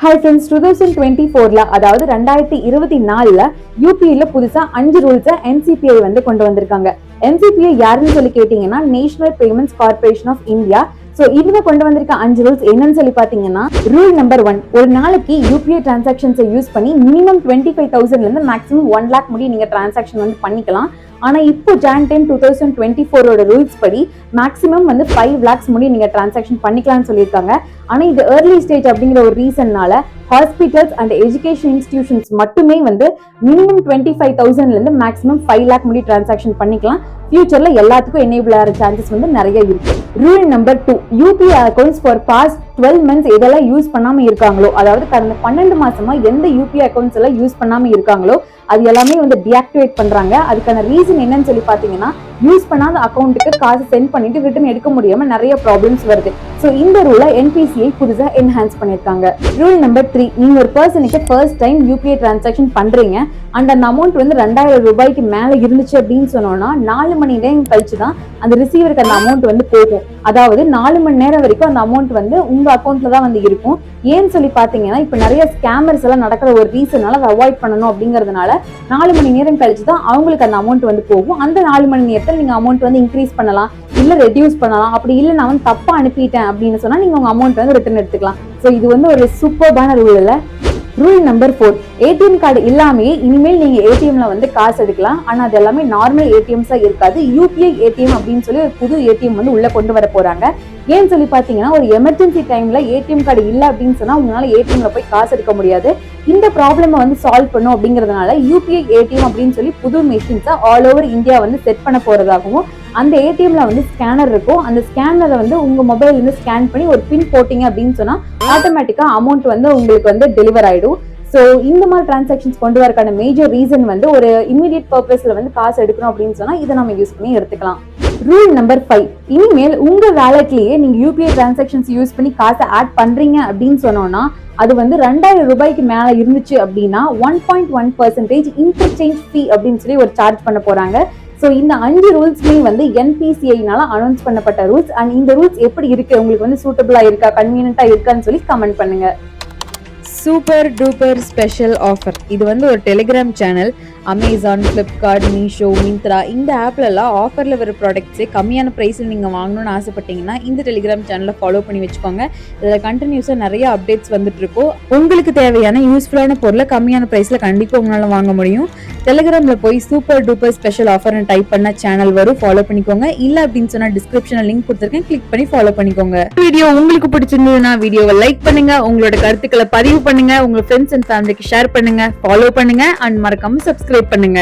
Hi friends, 2024ல அதாவது 2024ல யூபிஐல புதுசா 5 ரூல்ஸை NCPI வந்து கொண்டு வந்திருக்காங்க. NCPI யாருன்னு சொல்லி கேட்டீங்கன்னா national payments corporation of India. So இவங்க கொண்டு வந்திருக்க 5 ரூல்ஸ் என்னன்னு சொல்லி பாத்தீங்கன்னா, ரூல் நம்பர் 1, ஒரு நாளைக்கு யூபிஐ டிரான்சாக்ஷன்ஸை யூஸ் பண்ணி மினிமம் 25,000ல இருந்து மேக்ஸிமம் 1 lakh முடிய நீங்க டிரான்சாக்ஷன் வந்து பண்ணிக்கலாம். ஆனா இப்போ Jan 10, 2024 ரூல்ஸ் படி மேக்ஸிமம் வந்து 5 lakhs முடிய நீங்க டிரான்சாக்ஷன் பண்ணிக்கலாம்னு சொல்லியிருக்காங்க. ஆனா இது ஏர்லி ஸ்டேஜ் அப்படிங்கிற ஒரு ரீசன்னால ஹாஸ்பிட்டல்ஸ் அண்ட் எஜுகேஷன் இன்ஸ்டிடியூஷன்ஸ் மட்டுமே வந்து மினிமம் 25,000ல இருந்து மேக்ஸிமம் 5 lakh முடிய டிரான்சாக்ஷன் பண்ணிக்கலாம். ஃபியூச்சர்ல எல்லாத்துக்கும் எனேபிள் ஆகிற சான்சஸ் வந்து நிறைய இருக்கு. Rule number 2, UPI accounts for past 12 months எதெல்லாம் யூஸ் பண்ணாம இருக்காங்களோ, அதாவது கடந்த 12 மாசமா எந்த யூபிஐ அக்கௌண்ட்ஸ் எல்லாம் யூஸ் பண்ணாம இருக்காங்களோ அது எல்லாமே வந்து டீஆக்டிவேட் பண்றாங்க. அதுக்கான ரீசன் என்னன்னு சொல்லி பாத்தீங்கன்னா, யூஸ் பண்ணாத அக்கௌண்ட்டுக்கு காசு சென்ட் பண்ணிட்டு ரிட்டர்ன் எடுக்க முடியாம நிறைய ப்ராப்ளம்ஸ் வருது. சோ இந்த ரூலை NPCI புதுசா என்ஹான்ஸ் பண்ணிருக்காங்க. ரூல் நம்பர் 3, நீங்க ஒரு பர்சனுக்கு ஃபர்ஸ்ட் டைம் யூபிஐ டிரான்சாக்ஷன் பண்றீங்க அண்ட் அந்த அமௌண்ட் வந்து 2000 ரூபாய்க்கு மேல இருந்துச்சு அப்படின்னு சொன்னோம்னா 4 மணி நேரம் கழிச்சு தான் அந்த ரிசீவருக்கு அந்த அமௌண்ட் வந்து போகும். அதாவது 4 மணி நேரம் வரைக்கும் அந்த அமௌண்ட் வந்து உங்க அக்கௌண்ட்ல தான் வந்து இருக்கும். ஏன்னு சொல்லி பாத்தீங்கன்னா, இப்ப நிறைய ஸ்கேமர்ஸ் எல்லாம் நடக்கிற ஒரு ரீசனால அதை அவாய்ட் பண்ணணும் அப்படிங்கறதுனால 4 மணி நேரம் கழிச்சு தான் அவங்களுக்கு அந்த அமௌண்ட் வந்து போகும். அந்த 4 மணி நேரத்தில் நீங்க அமௌண்ட் வந்து இன்க்ரீஸ் பண்ணலாம், இல்ல ரெடியூஸ் பண்ணலாம். அப்படி இல்ல நான் வந்து தப்பா அனுப்பிட்டேன் அப்படின்னு சொன்னா நீங்க உங்க அமௌண்ட் வந்து ரிட்டர்ன் எடுத்துக்கலாம். சோ இது வந்து ஒரு சூப்பர்பான ரூல் இல்ல. ரூல் நம்பர் 4, ஏடிஎம் கார்டு இல்லாமயே இனிமேல் நீங்க ஏடிஎம்ல வந்து காசு எடுக்கலாம். ஆனா அது எல்லாமே நார்மல் ஏடிஎம்ஸா இருக்காது. யூபிஐ ஏடிஎம் அப்படின்னு சொல்லி ஒரு புது ஏடிஎம் வந்து உள்ள கொண்டு வர போறாங்க. ஏன்னு சொல்லி பாத்தீங்கன்னா, ஒரு எமர்ஜென்சி டைம்ல ஏடிஎம் கார்டு இல்ல அப்படின்னு சொன்னா உங்களால ஏடிஎம்ல போய் காசு எடுக்க முடியாது. இந்த ப்ராப்ளமை வந்து சால்வ் பண்ணும் அப்படிங்கறதுனால யூபிஐ ஏடிஎம் அப்படின்னு சொல்லி புது மெஷின்ஸை ஆல் ஓவர் இந்தியா வந்து செட் பண்ண போறதாகவும், அந்த ஏடிஎம்ல வந்து ஸ்கேனர் இருக்கும். அந்த ஸ்கேனரை வந்து உங்க மொபைல்ல இருந்து ஸ்கேன் பண்ணி ஒரு பின் போட்டீங்க அப்படின்னு சொன்னா ஆட்டோமேட்டிக்கா அமௌண்ட் வந்து உங்களுக்கு வந்து டெலிவர் ஆயிடும். சோ இந்த மாதிரி டிரான்சாக்ஷன்ஸ் கொண்டு வரக்கான மேஜர் ரீசன் வந்து ஒரு இமீடியட் பர்பஸ்ல வந்து காசு எடுக்கணும் அப்படின்னு சொன்னா இதை நம்ம யூஸ் பண்ணி எடுத்துக்கலாம். ரூல் நம்பர் 5, இனிமேல் உங்க வேலட்லயே நீங்க யூபிஐ டிரான்சாக்ஷன்ஸ் யூஸ் பண்ணி காசை ஆட் பண்றீங்க அப்படின்னு சொன்னோம்னா அது வந்து 2000 ரூபாய்க்கு மேல இருந்துச்சு அப்படின்னா 1.1% இன்டர்சேஞ்ச் ஃபீ அப்படின்னு சொல்லி ஒரு சார்ஜ் பண்ண போறாங்க. சோ இந்த 5 ரூல்ஸ்மே வந்து NPCI-னால அனௌன்ஸ் பண்ணப்பட்ட ரூல்ஸ். அண்ட் இந்த ரூல்ஸ் எப்படி இருக்கு, உங்களுக்கு வந்து சூட்டபிளா இருக்கா, கன்வீனியன்ட்டா இருக்கான்னு சொல்லி கமெண்ட் பண்ணுங்க. Super duper special offer. இது வந்து ஒரு Telegram channel. Amazon, Flipkart, Meesho, Myntra இந்த ஆப்லலாம் ஆஃபரில் வர ப்ராடக்ட்ஸே கம்மியான ப்ரைஸில் நீங்கள் வாங்கணும்னு ஆசைப்பட்டீங்கன்னா இந்த டெலிகிராம் சேனலை ஃபாலோ பண்ணி வச்சுக்கோங்க. இதில் கண்டினியூஸாக நிறைய அப்டேட்ஸ் வந்துட்டுருக்கோம். உங்களுக்கு தேவையான யூஸ்ஃபுல்லான பொருளை கம்மியான ப்ரைஸில் கண்டிப்பாக உங்களால் வாங்க முடியும். டெலிகிராமில் போய் சூப்பர் டூப்பர் ஸ்பெஷல் ஆஃபர்னு டைப் பண்ண சேனல் வரும், ஃபாலோ பண்ணிக்கோங்க. இல்லை அப்படின்னு சொன்னால் டிஸ்கிரிப்ஷனில் லிங்க் கொடுத்துருக்கேன், கிளிக் பண்ணி ஃபாலோ பண்ணிக்கோங்க. வீடியோ உங்களுக்கு பிடிச்சிருந்ததுன்னா வீடியோவை லைக் பண்ணுங்க, உங்களோட கருத்துக்களை பதிவு பண்ணுங்க, உங்க ஃப்ரெண்ட்ஸ் அண்ட் ஃபேமிலிக்கு ஷேர் பண்ணுங்க, ஃபாலோ பண்ணுங்க அண்ட் மறக்காம சப்ஸ்கிரைப் பண்ணுங்க.